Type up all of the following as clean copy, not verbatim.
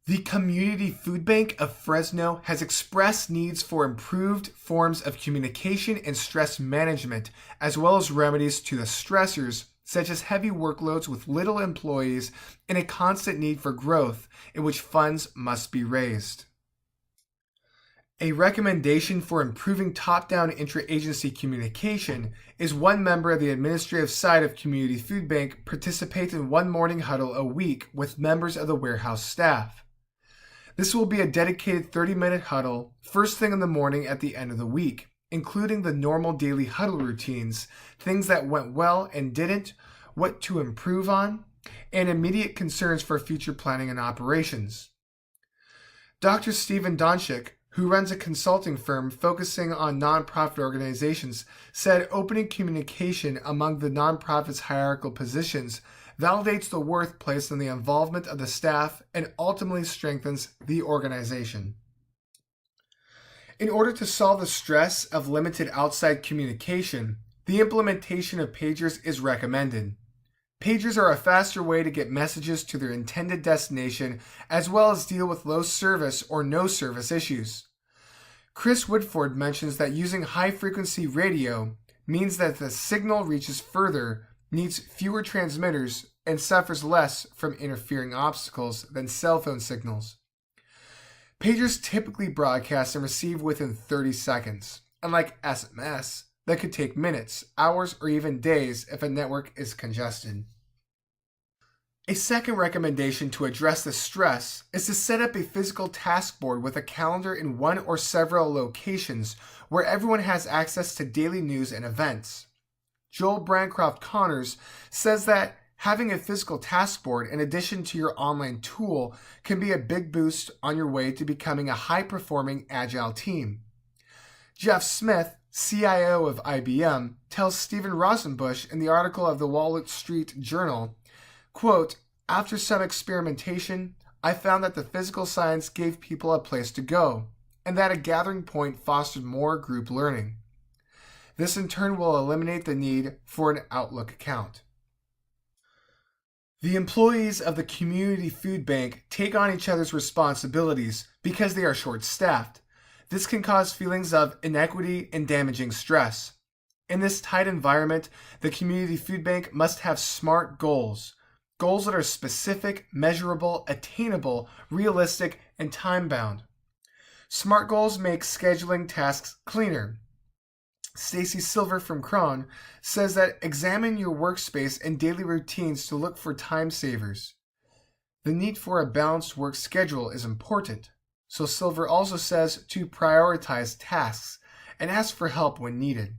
The Community Food Bank of Fresno has expressed needs for improved forms of communication and stress management, as well as remedies to the stressors such as heavy workloads with little employees and a constant need for growth in which funds must be raised. A recommendation for improving top-down intra-agency communication is one member of the administrative side of Community Food Bank participates in one morning huddle a week with members of the warehouse staff. This will be a dedicated 30-minute huddle first thing in the morning at the end of the week, including the normal daily huddle routines, things that went well and didn't, what to improve on, and immediate concerns for future planning and operations. Dr. Stephen Donchik, who runs a consulting firm focusing on nonprofit organizations, said opening communication among the nonprofit's hierarchical positions validates the worth placed on the involvement of the staff and ultimately strengthens the organization. In order to solve the stress of limited outside communication, the implementation of pagers is recommended. Pagers are a faster way to get messages to their intended destination, as well as deal with low service or no service issues. Chris Woodford mentions that using high-frequency radio means that the signal reaches further, needs fewer transmitters, and suffers less from interfering obstacles than cell phone signals. Pagers typically broadcast and receive within 30 seconds, unlike SMS that could take minutes, hours, or even days if a network is congested. A second recommendation to address the stress is to set up a physical task board with a calendar in one or several locations where everyone has access to daily news and events. Joel Brancroft Connors says that having a physical task board in addition to your online tool can be a big boost on your way to becoming a high-performing agile team. Jeff Smith, CIO of IBM, tells Stephen Rosenbusch in the article of the Wall Street Journal, quote, "After some experimentation, I found that the physical science gave people a place to go, and that a gathering point fostered more group learning. This in turn will eliminate the need for an Outlook account." The employees of the Community Food Bank take on each other's responsibilities because they are short-staffed. This can cause feelings of inequity and damaging stress. In this tight environment, the Community Food Bank must have SMART goals that are specific, measurable, attainable, realistic, and time-bound. SMART goals make scheduling tasks cleaner. Stacy Silver from Cron says that examine your workspace and daily routines to look for time savers. The need for a balanced work schedule is important, so Silver also says to prioritize tasks and ask for help when needed.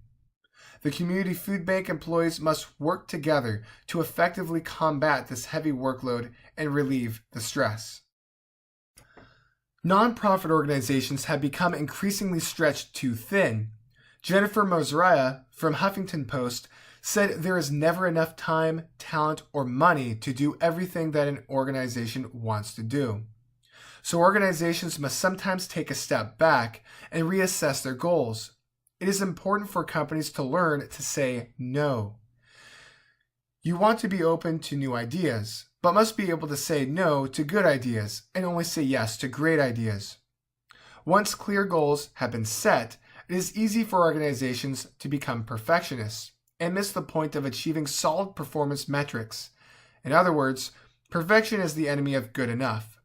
The Community Food Bank employees must work together to effectively combat this heavy workload and relieve the stress. Nonprofit organizations have become increasingly stretched too thin. Jennifer Mosriah from Huffington Post said there is never enough time, talent, or money to do everything that an organization wants to do. So organizations must sometimes take a step back and reassess their goals. It is important for companies to learn to say no. You want to be open to new ideas, but must be able to say no to good ideas and only say yes to great ideas. Once clear goals have been set, it is easy for organizations to become perfectionists and miss the point of achieving solid performance metrics. In other words, perfection is the enemy of good enough.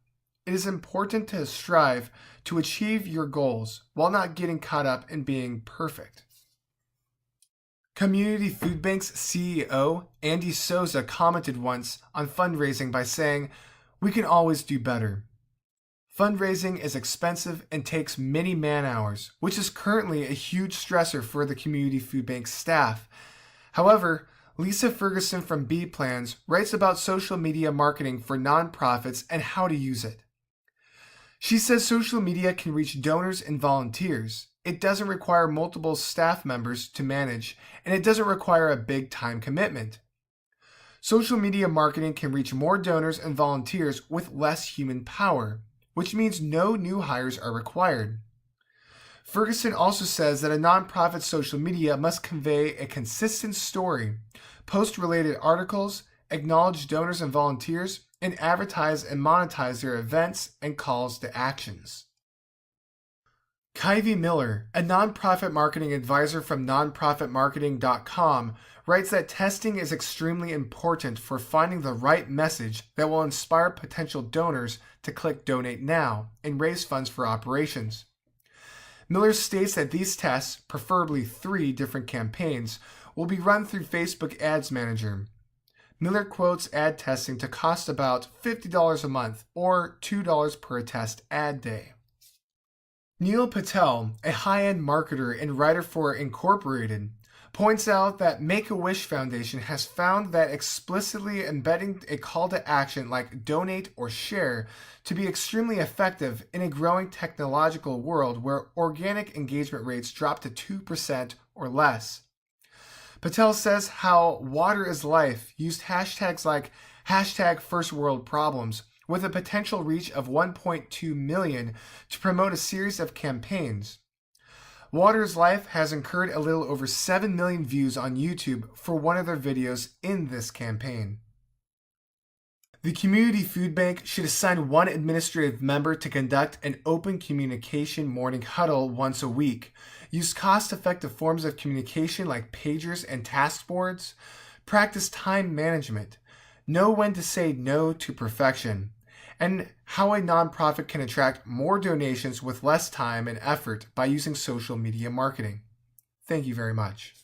It is important to strive to achieve your goals while not getting caught up in being perfect. Community Food Bank's CEO, Andy Souza, commented once on fundraising by saying, "We can always do better." Fundraising is expensive and takes many man-hours, which is currently a huge stressor for the Community Food Bank staff. However, Lisa Ferguson from B Plans writes about social media marketing for nonprofits and how to use it. She says social media can reach donors and volunteers. It doesn't require multiple staff members to manage, and it doesn't require a big time commitment. Social media marketing can reach more donors and volunteers with less human power, which means no new hires are required. Ferguson also says that a nonprofit social media must convey a consistent story, post related articles, acknowledge donors and volunteers, and advertise and monetize their events and calls to actions. Kyvie Miller, a nonprofit marketing advisor from nonprofitmarketing.com, writes that testing is extremely important for finding the right message that will inspire potential donors to click Donate Now and raise funds for operations. Miller states that these tests, preferably 3 different campaigns, will be run through Facebook Ads Manager. Miller quotes ad testing to cost about $50 a month or $2 per test ad day. Neil Patel, a high-end marketer and writer for Incorporated, points out that Make-A-Wish Foundation has found that explicitly embedding a call to action like donate or share to be extremely effective in a growing technological world where organic engagement rates drop to 2% or less. Patel says how Water is Life used hashtags like #FirstWorldProblems with a potential reach of 1.2 million to promote a series of campaigns. Water is Life has incurred a little over 7 million views on YouTube for one of their videos in this campaign. The community food bank should assign one administrative member to conduct an open communication morning huddle once a week, use cost-effective forms of communication like pagers and task boards, practice time management, know when to say no to perfection, and how a nonprofit can attract more donations with less time and effort by using social media marketing. Thank you very much.